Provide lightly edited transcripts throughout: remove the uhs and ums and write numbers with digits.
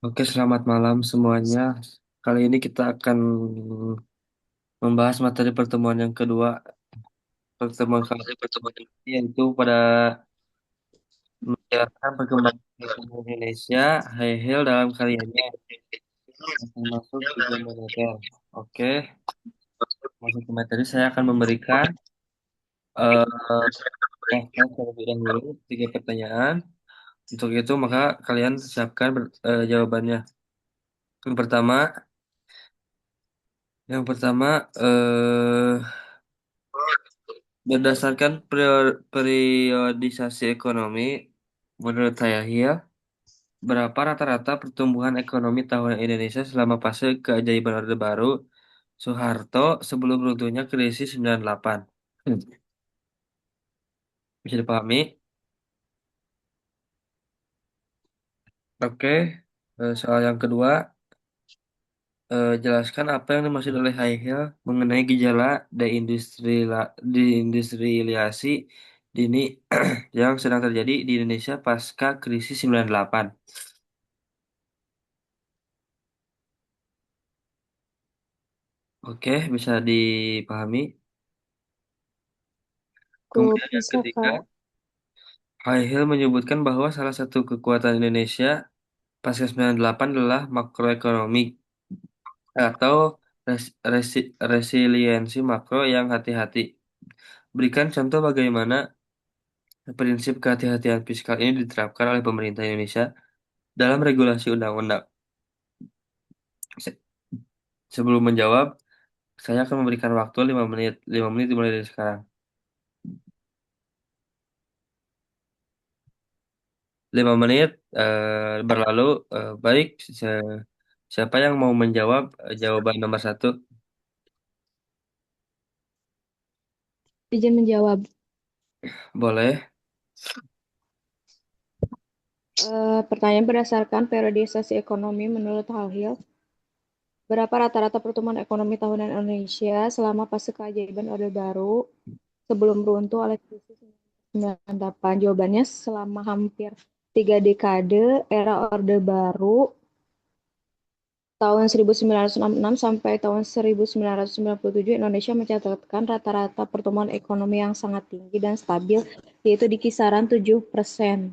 Oke, selamat malam semuanya. Kali ini kita akan membahas materi pertemuan yang kedua. Pertemuan kali ini yaitu pada menjelaskan perkembangan ekonomi Indonesia, high heel dalam karyanya akan masuk tiga moneter. Oke, masuk ke materi saya akan memberikan eh flashback terlebih dahulu tiga pertanyaan. Untuk itu maka kalian siapkan jawabannya. Yang pertama, yang pertama, berdasarkan periodisasi ekonomi, menurut saya ya, berapa rata-rata pertumbuhan ekonomi tahunan Indonesia selama fase keajaiban Orde Baru Soeharto sebelum runtuhnya krisis 98? Hmm. Bisa dipahami? Oke. Soal yang kedua, jelaskan apa yang dimaksud oleh high heel mengenai gejala deindustrialisasi dini yang sedang terjadi di Indonesia pasca krisis 98. Oke, bisa dipahami. Cukup Kemudian yang bisa, ketiga, Kak. High menyebutkan bahwa salah satu kekuatan Indonesia pasca 98 adalah makroekonomi atau resiliensi makro yang hati-hati. Berikan contoh bagaimana prinsip kehati-hatian fiskal ini diterapkan oleh pemerintah Indonesia dalam regulasi undang-undang. Se- Sebelum menjawab, saya akan memberikan waktu 5 menit. 5 menit dimulai dari sekarang. 5 menit berlalu. Baik, siapa yang mau menjawab jawaban nomor satu? Izin menjawab. Boleh. Pertanyaan berdasarkan periodisasi ekonomi menurut Hal-Hill, berapa rata-rata pertumbuhan ekonomi tahunan Indonesia selama fase keajaiban Orde Baru sebelum runtuh oleh krisis 98? Jawabannya selama hampir 3 dekade era Orde Baru tahun 1966 sampai tahun 1997, Indonesia mencatatkan rata-rata pertumbuhan ekonomi yang sangat tinggi dan stabil, yaitu di kisaran 7%,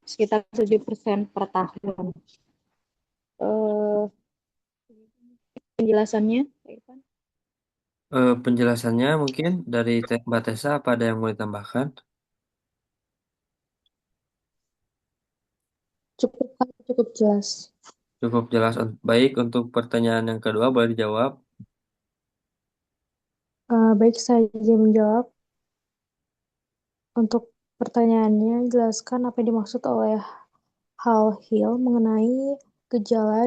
sekitar 7% per tahun. Eh, Penjelasannya, Pak Irfan? Penjelasannya mungkin dari Mbak Tessa, apa ada yang mau ditambahkan? Cukup, Pak, cukup jelas. Cukup jelas. Baik, untuk pertanyaan yang kedua boleh dijawab. Baik, saya izin menjawab. Untuk pertanyaannya, jelaskan apa yang dimaksud oleh Hal Hill mengenai gejala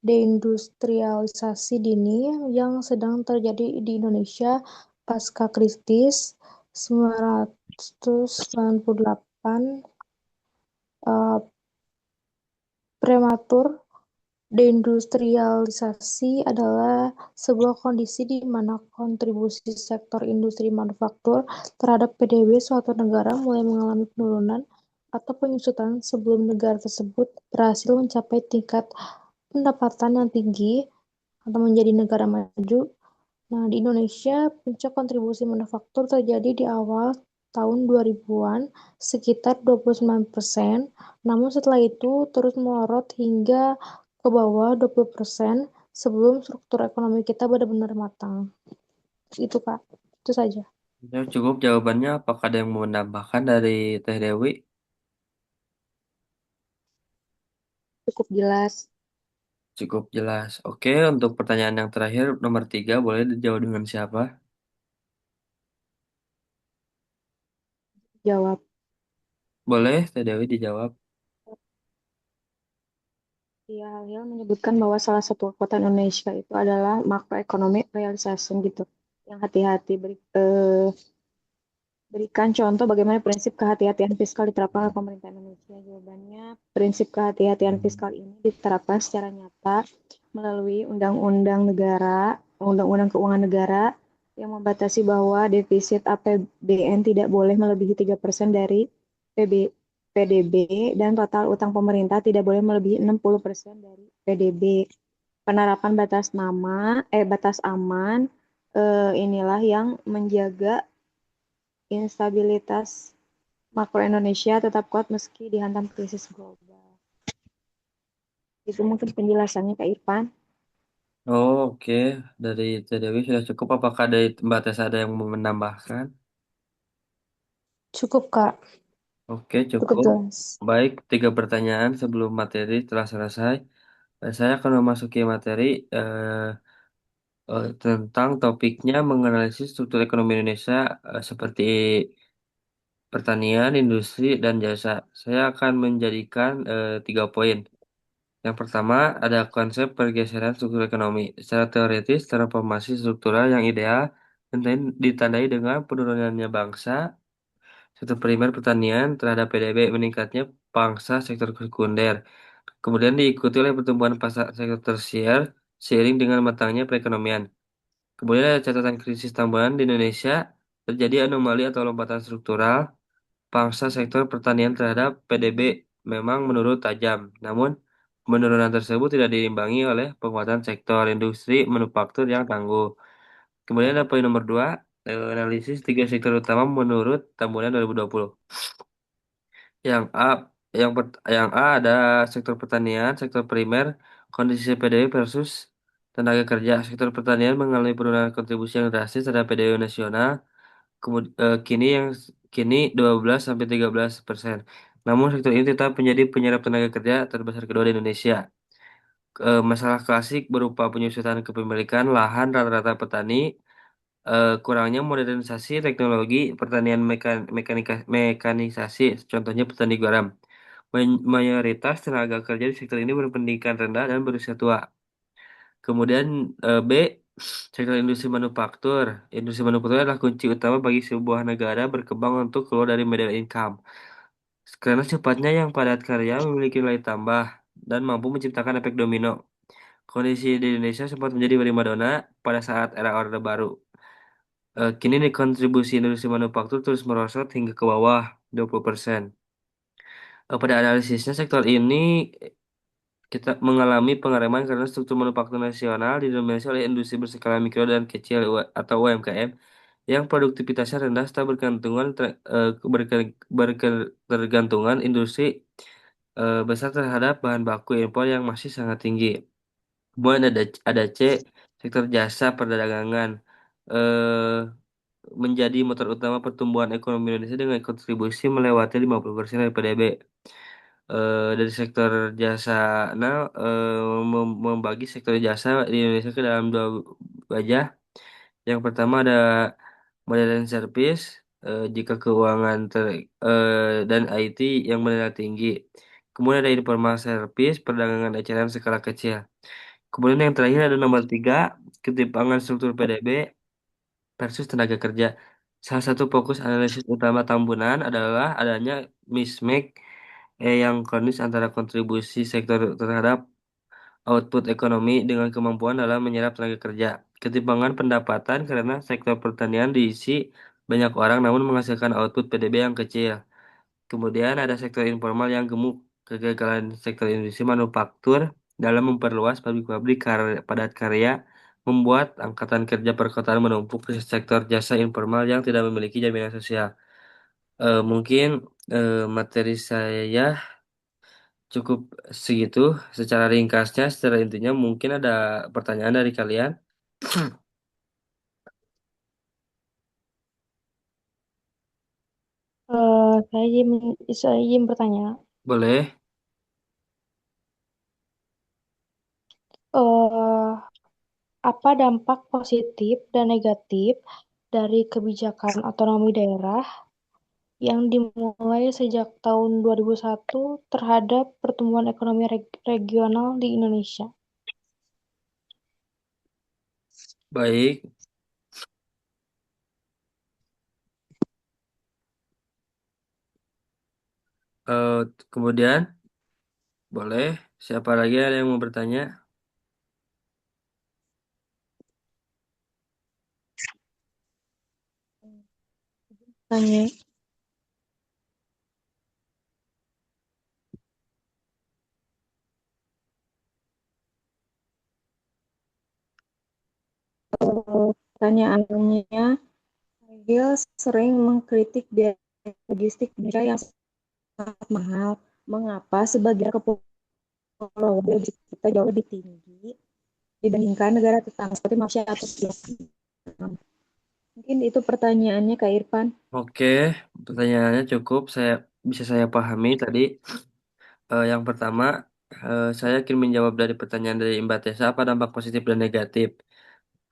deindustrialisasi dini yang sedang terjadi di Indonesia pasca krisis 1998. eh, Prematur deindustrialisasi adalah sebuah kondisi di mana kontribusi sektor industri manufaktur terhadap PDB suatu negara mulai mengalami penurunan atau penyusutan sebelum negara tersebut berhasil mencapai tingkat pendapatan yang tinggi atau menjadi negara maju. Nah, di Indonesia, puncak kontribusi manufaktur terjadi di awal tahun 2000-an, sekitar 29%. Namun setelah itu terus melorot hingga ke bawah 20% sebelum struktur ekonomi kita benar-benar matang. Itu, Kak. Itu saja. Ya, cukup jawabannya. Apakah ada yang mau menambahkan dari Teh Dewi? Cukup jelas. Cukup jelas. Oke, untuk pertanyaan yang terakhir, nomor tiga, boleh dijawab dengan siapa? Jawab. Boleh, Teh Dewi dijawab. Ya, Halil menyebutkan bahwa salah satu kekuatan Indonesia itu adalah macroeconomic realization gitu. Yang hati-hati berikan contoh bagaimana prinsip kehati-hatian fiskal diterapkan oleh pemerintah Indonesia. Jawabannya, prinsip kehati-hatian fiskal ini diterapkan secara nyata melalui undang-undang negara, undang-undang keuangan negara yang membatasi bahwa defisit APBN tidak boleh melebihi 3% dari PB, PDB dan total utang pemerintah tidak boleh melebihi 60% dari PDB. Penerapan batas aman inilah yang menjaga instabilitas makro Indonesia tetap kuat meski dihantam krisis global. Itu mungkin penjelasannya Kak Irfan. Oh, oke. Dari TDW sudah cukup. Apakah dari Mbak Tessa ada yang mau menambahkan? Cukup, Kak. Oke, Cukup cukup. jelas. Baik, tiga pertanyaan sebelum materi telah selesai. Saya akan memasuki materi tentang topiknya menganalisis struktur ekonomi Indonesia seperti pertanian, industri, dan jasa. Saya akan menjadikan tiga poin. Yang pertama, ada konsep pergeseran struktur ekonomi. Secara teoritis, transformasi struktural yang ideal ditandai dengan penurunannya bangsa, sektor primer pertanian terhadap PDB, meningkatnya pangsa sektor sekunder. Kemudian diikuti oleh pertumbuhan pasar sektor tersier seiring dengan matangnya perekonomian. Kemudian ada catatan krisis tambahan di Indonesia, terjadi anomali atau lompatan struktural, pangsa sektor pertanian terhadap PDB memang menurun tajam. Namun, penurunan tersebut tidak diimbangi oleh penguatan sektor industri manufaktur yang tangguh. Kemudian ada poin nomor 2, analisis tiga sektor utama menurut Tambunan 2020. Yang A, yang A ada sektor pertanian, sektor primer, kondisi PDB versus tenaga kerja. Sektor pertanian mengalami penurunan kontribusi yang drastis terhadap PDB nasional. Kini 12 sampai 13%. Namun sektor ini tetap menjadi penyerap tenaga kerja terbesar kedua di Indonesia. Masalah klasik berupa penyusutan kepemilikan lahan rata-rata petani, kurangnya modernisasi teknologi pertanian mekanisasi, contohnya petani garam. Mayoritas tenaga kerja di sektor ini berpendidikan rendah dan berusia tua. Kemudian B, sektor industri manufaktur. Industri manufaktur adalah kunci utama bagi sebuah negara berkembang untuk keluar dari middle income. Karena cepatnya yang padat karya memiliki nilai tambah dan mampu menciptakan efek domino. Kondisi di Indonesia sempat menjadi primadona pada saat era Orde Baru. Kini nih kontribusi industri manufaktur terus merosot hingga ke bawah 20%. Pada analisisnya sektor ini kita mengalami pengereman karena struktur manufaktur nasional didominasi oleh industri berskala mikro dan kecil atau UMKM yang produktivitasnya rendah serta berketergantungan industri besar terhadap bahan baku impor yang masih sangat tinggi. Kemudian ada C, sektor jasa perdagangan eh, menjadi motor utama pertumbuhan ekonomi Indonesia dengan kontribusi melewati 50% dari PDB. Dari sektor jasa, nah membagi sektor jasa di Indonesia ke dalam dua wajah. Yang pertama ada modern service, jika keuangan dan IT yang bernilai tinggi. Kemudian ada informal service, perdagangan eceran skala kecil. Kemudian yang terakhir ada nomor 3, ketimpangan struktur PDB versus tenaga kerja. Salah satu fokus analisis utama Tambunan adalah adanya mismatch yang kronis antara kontribusi sektor terhadap output ekonomi dengan kemampuan dalam menyerap tenaga kerja. Ketimpangan pendapatan karena sektor pertanian diisi banyak orang namun menghasilkan output PDB yang kecil. Kemudian ada sektor informal yang gemuk, kegagalan sektor industri manufaktur dalam memperluas pabrik-pabrik padat karya membuat angkatan kerja perkotaan menumpuk ke sektor jasa informal yang tidak memiliki jaminan sosial. Mungkin materi saya cukup segitu secara ringkasnya, secara intinya mungkin ada pertanyaan dari kalian. Saya izin bertanya. Boleh. Eh, apa dampak positif dan negatif dari kebijakan otonomi daerah yang dimulai sejak tahun 2001 terhadap pertumbuhan ekonomi regional di Indonesia? Baik. Eh, Kemudian boleh, siapa lagi ada yang mau bertanya? Tanya. Pertanyaannya, Hegel sering mengkritik biaya logistik Indonesia yang sangat mahal. Mengapa sebagian kepulauan logistik kita jauh lebih tinggi dibandingkan negara tetangga seperti Malaysia atau Vietnam? Mungkin itu pertanyaannya Kak Irfan. Oke, pertanyaannya cukup. Bisa saya pahami tadi. Yang pertama, saya ingin menjawab dari pertanyaan dari Mbak Tessa, apa dampak positif dan negatif?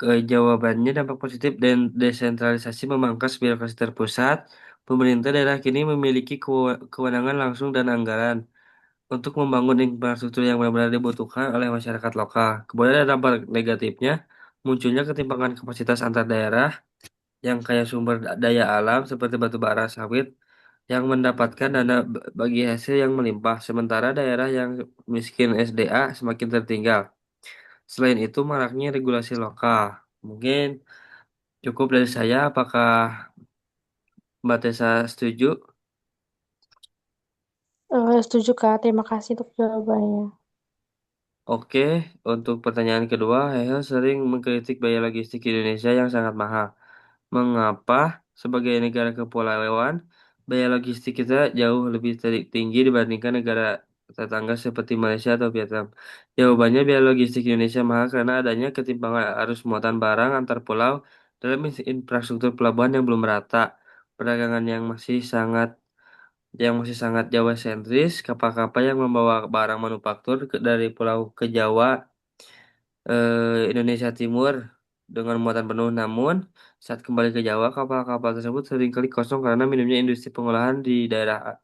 Jawabannya dampak positif dan desentralisasi memangkas birokrasi terpusat. Pemerintah daerah kini memiliki kewenangan langsung dan anggaran untuk membangun infrastruktur yang benar-benar dibutuhkan oleh masyarakat lokal. Kemudian ada dampak negatifnya, munculnya ketimpangan kapasitas antar daerah yang kaya sumber daya alam seperti batu bara sawit yang mendapatkan dana bagi hasil yang melimpah, sementara daerah yang miskin SDA semakin tertinggal. Selain itu, maraknya regulasi lokal. Mungkin cukup dari saya. Apakah Mbak Tessa setuju? Setuju Kak, terima kasih untuk jawabannya. Oke, untuk pertanyaan kedua, Hehel sering mengkritik biaya logistik Indonesia yang sangat mahal. Mengapa sebagai negara kepulauan, biaya logistik kita jauh lebih tinggi dibandingkan negara tetangga seperti Malaysia atau Vietnam? Jawabannya biaya logistik Indonesia mahal karena adanya ketimpangan arus muatan barang antar pulau dalam infrastruktur pelabuhan yang belum merata, perdagangan yang masih sangat Jawa sentris, kapal-kapal yang membawa barang manufaktur dari pulau ke Jawa, Indonesia Timur dengan muatan penuh. Namun, saat kembali ke Jawa, kapal-kapal tersebut seringkali kosong karena minimnya industri pengolahan di daerah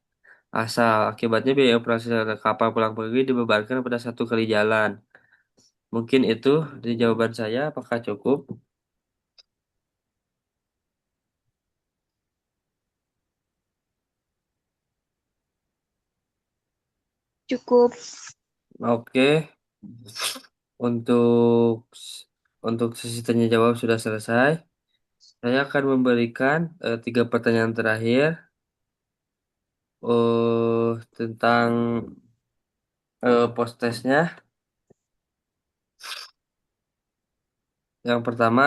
asal. Akibatnya biaya operasi kapal pulang pergi dibebankan pada satu kali jalan. Mungkin itu di jawaban saya. Apakah cukup? Cukup. Oke. Untuk untuk sesi tanya jawab sudah selesai. Saya akan memberikan 3 pertanyaan terakhir tentang post-testnya. Yang pertama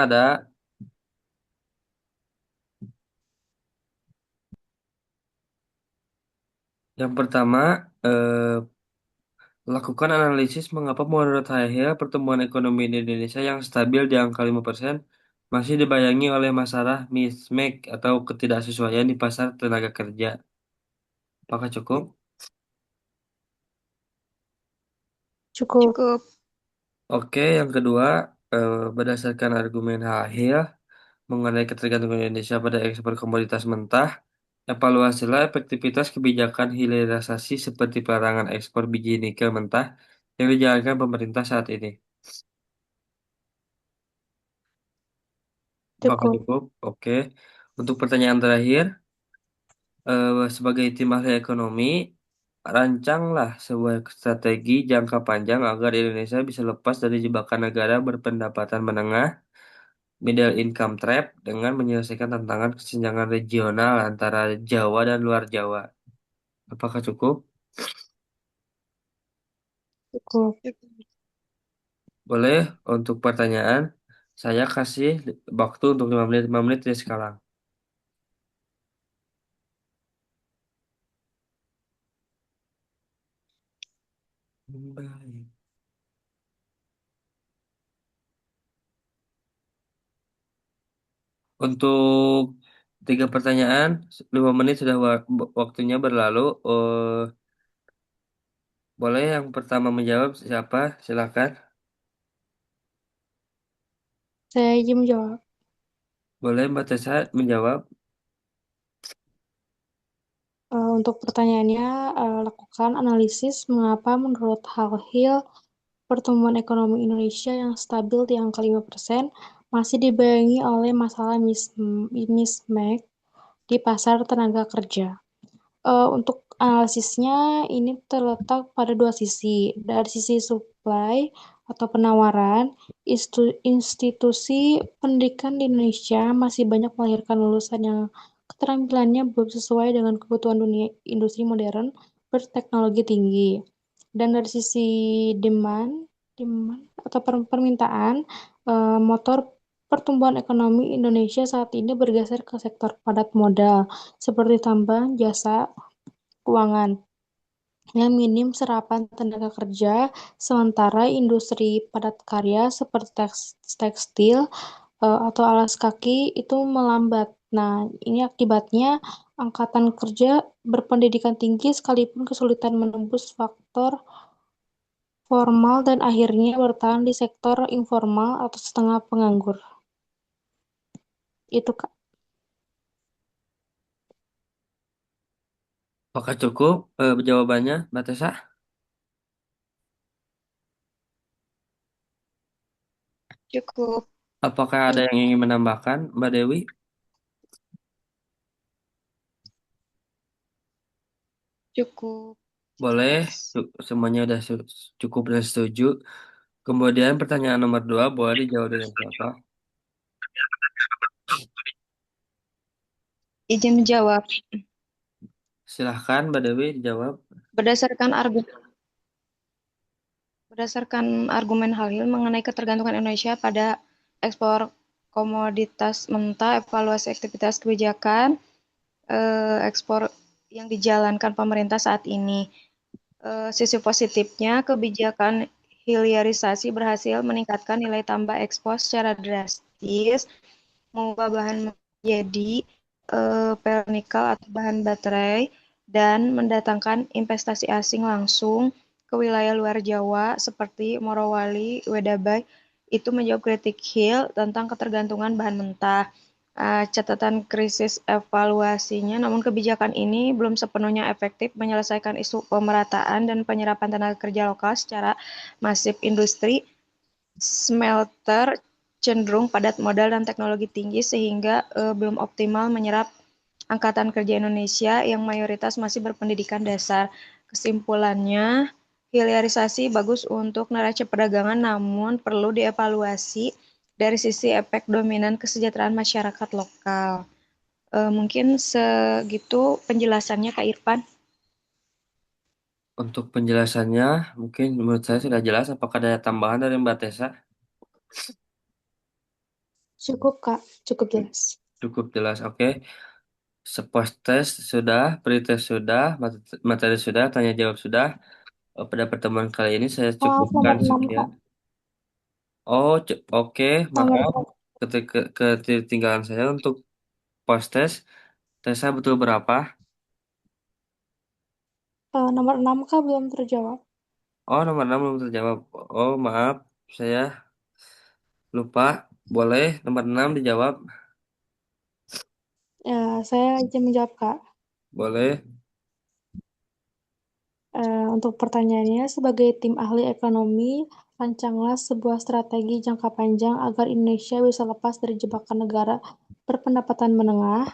yang pertama eh, lakukan analisis mengapa menurut Hayhel pertumbuhan ekonomi di Indonesia yang stabil di angka 5% masih dibayangi oleh masalah mismatch atau ketidaksesuaian di pasar tenaga kerja. Apakah cukup? Cukup. Cukup. Oke, yang kedua, berdasarkan argumen Hayhel mengenai ketergantungan Indonesia pada ekspor komoditas mentah, evaluasilah efektivitas kebijakan hilirisasi seperti pelarangan ekspor biji nikel mentah yang dijalankan pemerintah saat ini. Apakah Cukup. cukup? Oke. Untuk pertanyaan terakhir, sebagai tim ahli ekonomi, rancanglah sebuah strategi jangka panjang agar Indonesia bisa lepas dari jebakan negara berpendapatan menengah, middle income trap, dengan menyelesaikan tantangan kesenjangan regional antara Jawa dan luar Jawa. Apakah cukup? Cukup. Boleh. Untuk pertanyaan, saya kasih waktu untuk 5 menit, 5 menit dari sekarang. Baik. Untuk 3 pertanyaan, 5 menit sudah waktunya berlalu. Boleh yang pertama menjawab siapa? Silakan. Saya izin menjawab. Boleh Mbak Tessa menjawab. Untuk pertanyaannya, lakukan analisis mengapa menurut Hal pertumbuhan ekonomi Indonesia yang stabil di angka 5% masih dibayangi oleh masalah mismatch di pasar tenaga kerja. Untuk analisisnya ini terletak pada dua sisi. Dari sisi supply atau penawaran, institusi pendidikan di Indonesia masih banyak melahirkan lulusan yang keterampilannya belum sesuai dengan kebutuhan dunia industri modern berteknologi tinggi. Dan dari sisi demand atau permintaan, motor pertumbuhan ekonomi Indonesia saat ini bergeser ke sektor padat modal, seperti tambang, jasa, keuangan, yang minim serapan tenaga kerja, sementara industri padat karya seperti tekstil atau alas kaki itu melambat. Nah, ini akibatnya angkatan kerja berpendidikan tinggi sekalipun kesulitan menembus faktor formal dan akhirnya bertahan di sektor informal atau setengah penganggur. Itu, Kak. Apakah cukup jawabannya, Mbak Tessa? Cukup, Apakah ada yang ingin menambahkan, Mbak Dewi? cukup Boleh, jelas. semuanya sudah cukup dan setuju. Kemudian pertanyaan nomor dua boleh dijawab dengan contoh. Izin menjawab. Silahkan Mbak Dewi dijawab. Berdasarkan argu- Berdasarkan argumen Halil mengenai ketergantungan Indonesia pada ekspor komoditas mentah, evaluasi aktivitas kebijakan ekspor yang dijalankan pemerintah saat ini. Sisi positifnya, kebijakan hilirisasi berhasil meningkatkan nilai tambah ekspor secara drastis, mengubah bahan menjadi pelnikel atau bahan baterai, dan mendatangkan investasi asing langsung ke wilayah luar Jawa seperti Morowali, Wedabay. Itu menjawab kritik Hill tentang ketergantungan bahan mentah. Catatan krisis evaluasinya, namun kebijakan ini belum sepenuhnya efektif menyelesaikan isu pemerataan dan penyerapan tenaga kerja lokal secara masif. Industri smelter cenderung padat modal dan teknologi tinggi sehingga belum optimal menyerap angkatan kerja Indonesia yang mayoritas masih berpendidikan dasar. Kesimpulannya, hilirisasi bagus untuk neraca perdagangan namun perlu dievaluasi dari sisi efek dominan kesejahteraan masyarakat lokal. Mungkin segitu penjelasannya Kak Irfan. Untuk penjelasannya, mungkin menurut saya sudah jelas. Apakah ada tambahan dari Mbak Tessa? Cukup, Kak. Cukup jelas. Cukup jelas, oke. Sepost test sudah, pretest sudah, materi sudah, tanya jawab sudah. Pada pertemuan kali ini saya Nomor cukupkan 6, sekian. Kak. Oh, oke, Nomor maaf. Ketinggalan saya untuk post test. Tessa betul berapa? nomor 6, Kak, belum terjawab. Oh, nomor 6 belum terjawab. Oh, maaf. Saya lupa. Boleh nomor 6 dijawab? Saya izin menjawab, Kak. Boleh. Untuk pertanyaannya, sebagai tim ahli ekonomi, rancanglah sebuah strategi jangka panjang agar Indonesia bisa lepas dari jebakan negara berpendapatan menengah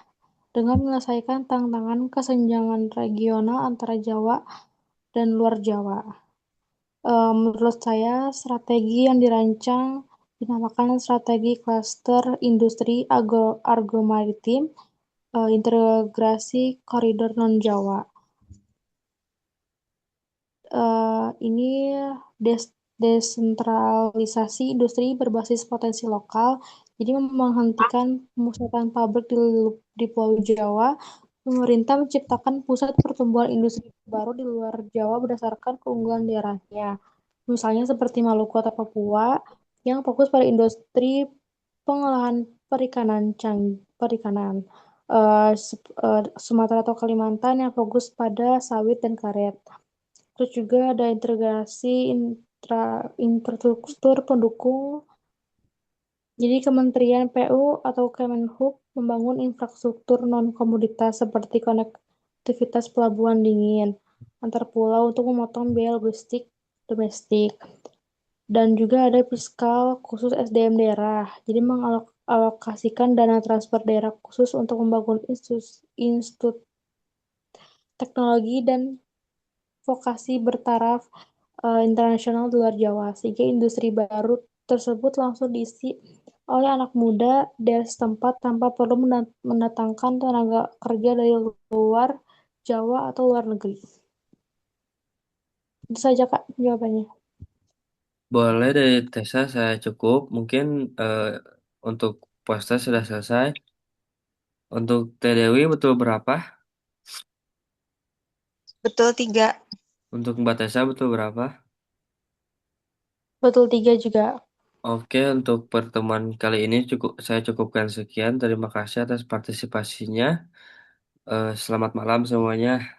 dengan menyelesaikan tantangan kesenjangan regional antara Jawa dan luar Jawa. Menurut saya, strategi yang dirancang dinamakan strategi klaster industri agromaritim, integrasi koridor non-Jawa. Ini desentralisasi industri berbasis potensi lokal, jadi menghentikan pemusatan pabrik di Pulau Jawa. Pemerintah menciptakan pusat pertumbuhan industri baru di luar Jawa berdasarkan keunggulan daerahnya. Misalnya seperti Maluku atau Papua yang fokus pada industri pengolahan perikanan. Sumatera atau Kalimantan yang fokus pada sawit dan karet. Terus juga ada integrasi infrastruktur pendukung. Jadi Kementerian PU atau Kemenhub membangun infrastruktur non-komoditas seperti konektivitas pelabuhan dingin antar pulau untuk memotong biaya logistik domestik. Dan juga ada fiskal khusus SDM daerah. Jadi mengalokasikan dana transfer daerah khusus untuk membangun institut teknologi dan vokasi bertaraf internasional di luar Jawa, sehingga industri baru tersebut langsung diisi oleh anak muda dari setempat tanpa perlu mendatangkan tenaga kerja dari luar Jawa atau luar negeri. Itu saja, Kak, jawabannya. Boleh dari Tessa saya cukup. Mungkin Untuk puasa sudah selesai. Untuk Teh Dewi betul berapa? Betul 3. Untuk Mbak Tessa betul berapa? Betul 3 juga. Oke, untuk pertemuan kali ini saya cukupkan sekian. Terima kasih atas partisipasinya. Selamat malam semuanya.